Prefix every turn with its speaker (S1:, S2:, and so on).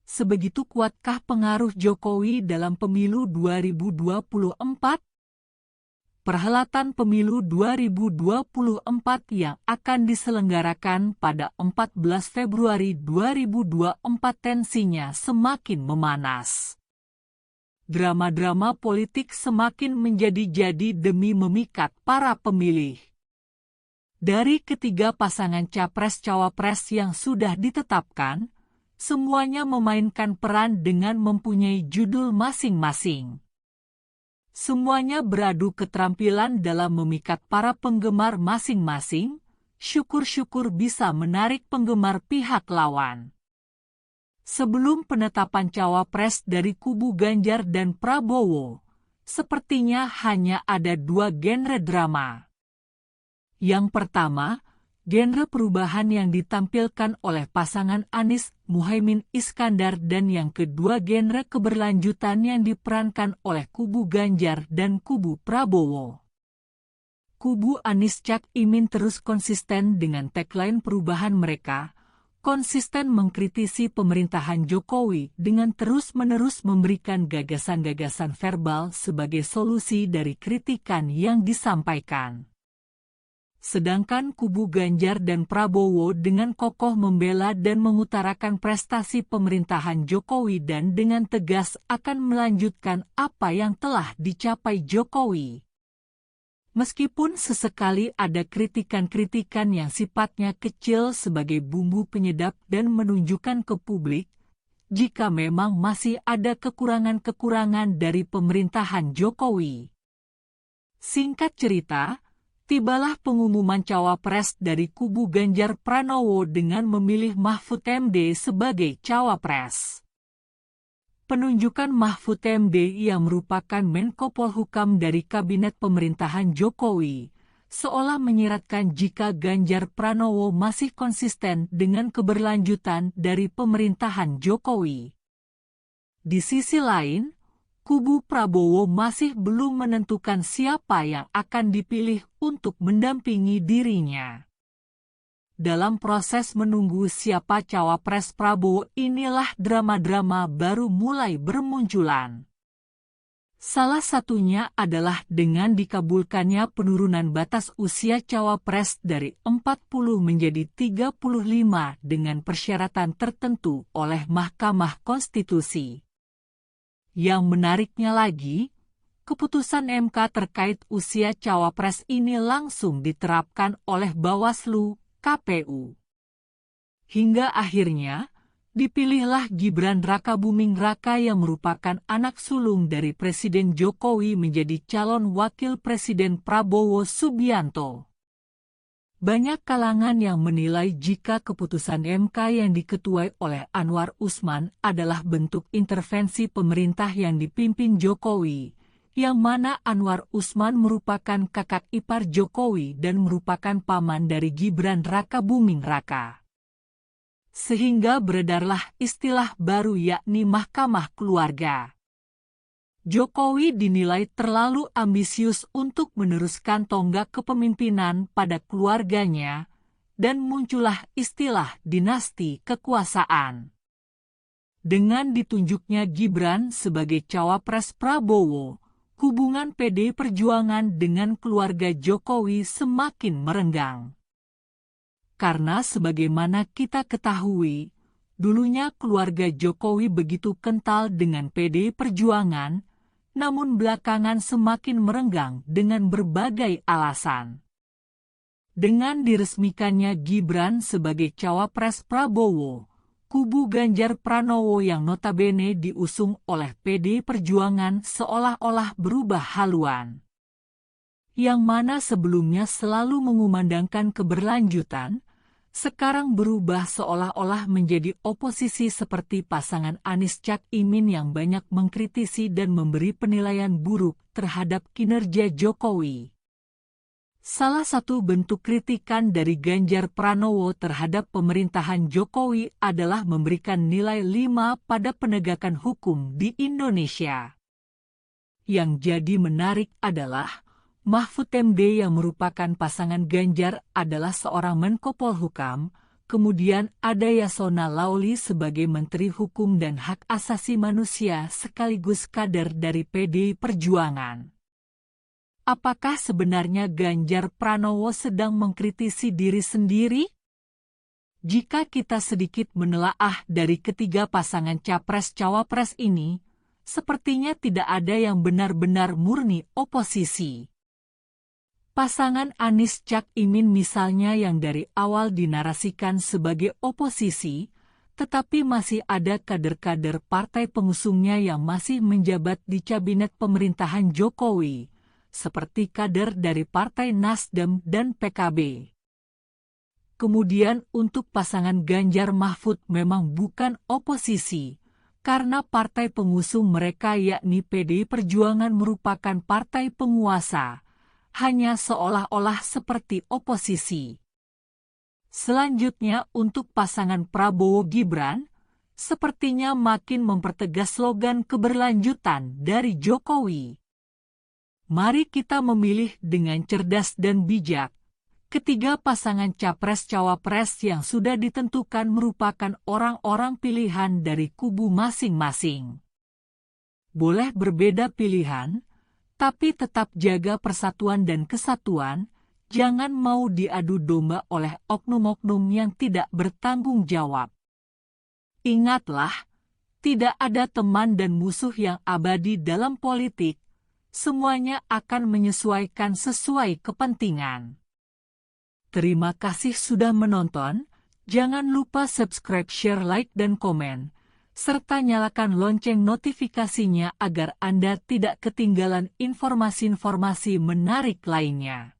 S1: Sebegitu kuatkah pengaruh Jokowi dalam pemilu 2024? Perhelatan pemilu 2024 yang akan diselenggarakan pada 14 Februari 2024 tensinya semakin memanas. Drama-drama politik semakin menjadi-jadi demi memikat para pemilih. Dari ketiga pasangan capres-cawapres yang sudah ditetapkan, semuanya memainkan peran dengan mempunyai judul masing-masing. Semuanya beradu keterampilan dalam memikat para penggemar masing-masing, syukur-syukur bisa menarik penggemar pihak lawan. Sebelum penetapan cawapres dari kubu Ganjar dan Prabowo, sepertinya hanya ada dua genre drama. Yang pertama, genre perubahan yang ditampilkan oleh pasangan Anies Muhaimin Iskandar, dan yang kedua genre keberlanjutan yang diperankan oleh kubu Ganjar dan kubu Prabowo. Kubu Anies Cak Imin terus konsisten dengan tagline perubahan mereka, konsisten mengkritisi pemerintahan Jokowi dengan terus-menerus memberikan gagasan-gagasan verbal sebagai solusi dari kritikan yang disampaikan. Sedangkan kubu Ganjar dan Prabowo dengan kokoh membela dan mengutarakan prestasi pemerintahan Jokowi dan dengan tegas akan melanjutkan apa yang telah dicapai Jokowi. Meskipun sesekali ada kritikan-kritikan yang sifatnya kecil sebagai bumbu penyedap dan menunjukkan ke publik, jika memang masih ada kekurangan-kekurangan dari pemerintahan Jokowi. Singkat cerita, tibalah pengumuman cawapres dari kubu Ganjar Pranowo dengan memilih Mahfud MD sebagai cawapres. Penunjukan Mahfud MD yang merupakan Menko Polhukam dari Kabinet Pemerintahan Jokowi, seolah menyiratkan jika Ganjar Pranowo masih konsisten dengan keberlanjutan dari pemerintahan Jokowi. Di sisi lain, kubu Prabowo masih belum menentukan siapa yang akan dipilih untuk mendampingi dirinya. Dalam proses menunggu siapa cawapres Prabowo inilah drama-drama baru mulai bermunculan. Salah satunya adalah dengan dikabulkannya penurunan batas usia cawapres dari 40 menjadi 35 dengan persyaratan tertentu oleh Mahkamah Konstitusi. Yang menariknya lagi, keputusan MK terkait usia cawapres ini langsung diterapkan oleh Bawaslu, KPU. Hingga akhirnya, dipilihlah Gibran Rakabuming Raka yang merupakan anak sulung dari Presiden Jokowi menjadi calon wakil Presiden Prabowo Subianto. Banyak kalangan yang menilai jika keputusan MK yang diketuai oleh Anwar Usman adalah bentuk intervensi pemerintah yang dipimpin Jokowi, yang mana Anwar Usman merupakan kakak ipar Jokowi dan merupakan paman dari Gibran Rakabuming Raka. Sehingga beredarlah istilah baru yakni Mahkamah Keluarga. Jokowi dinilai terlalu ambisius untuk meneruskan tonggak kepemimpinan pada keluarganya, dan muncullah istilah dinasti kekuasaan. Dengan ditunjuknya Gibran sebagai cawapres Prabowo, hubungan PD Perjuangan dengan keluarga Jokowi semakin merenggang. Karena sebagaimana kita ketahui, dulunya keluarga Jokowi begitu kental dengan PD Perjuangan, namun belakangan semakin merenggang dengan berbagai alasan. Dengan diresmikannya Gibran sebagai cawapres Prabowo, kubu Ganjar Pranowo yang notabene diusung oleh PD Perjuangan seolah-olah berubah haluan. Yang mana sebelumnya selalu mengumandangkan keberlanjutan, sekarang berubah seolah-olah menjadi oposisi seperti pasangan Anies Cak Imin yang banyak mengkritisi dan memberi penilaian buruk terhadap kinerja Jokowi. Salah satu bentuk kritikan dari Ganjar Pranowo terhadap pemerintahan Jokowi adalah memberikan nilai 5 pada penegakan hukum di Indonesia. Yang jadi menarik adalah, Mahfud MD yang merupakan pasangan Ganjar adalah seorang Menko Polhukam, kemudian ada Yasona Laoly sebagai Menteri Hukum dan Hak Asasi Manusia sekaligus kader dari PDI Perjuangan. Apakah sebenarnya Ganjar Pranowo sedang mengkritisi diri sendiri? Jika kita sedikit menelaah dari ketiga pasangan Capres-Cawapres ini, sepertinya tidak ada yang benar-benar murni oposisi. Pasangan Anies Cak Imin misalnya yang dari awal dinarasikan sebagai oposisi, tetapi masih ada kader-kader partai pengusungnya yang masih menjabat di kabinet pemerintahan Jokowi, seperti kader dari Partai Nasdem dan PKB. Kemudian untuk pasangan Ganjar Mahfud memang bukan oposisi, karena partai pengusung mereka yakni PDI Perjuangan merupakan partai penguasa, hanya seolah-olah seperti oposisi. Selanjutnya untuk pasangan Prabowo-Gibran, sepertinya makin mempertegas slogan keberlanjutan dari Jokowi. Mari kita memilih dengan cerdas dan bijak. Ketiga pasangan Capres-Cawapres yang sudah ditentukan merupakan orang-orang pilihan dari kubu masing-masing. Boleh berbeda pilihan, tapi tetap jaga persatuan dan kesatuan, jangan mau diadu domba oleh oknum-oknum yang tidak bertanggung jawab. Ingatlah, tidak ada teman dan musuh yang abadi dalam politik, semuanya akan menyesuaikan sesuai kepentingan. Terima kasih sudah menonton, jangan lupa subscribe, share, like, dan komen, serta nyalakan lonceng notifikasinya agar Anda tidak ketinggalan informasi-informasi menarik lainnya.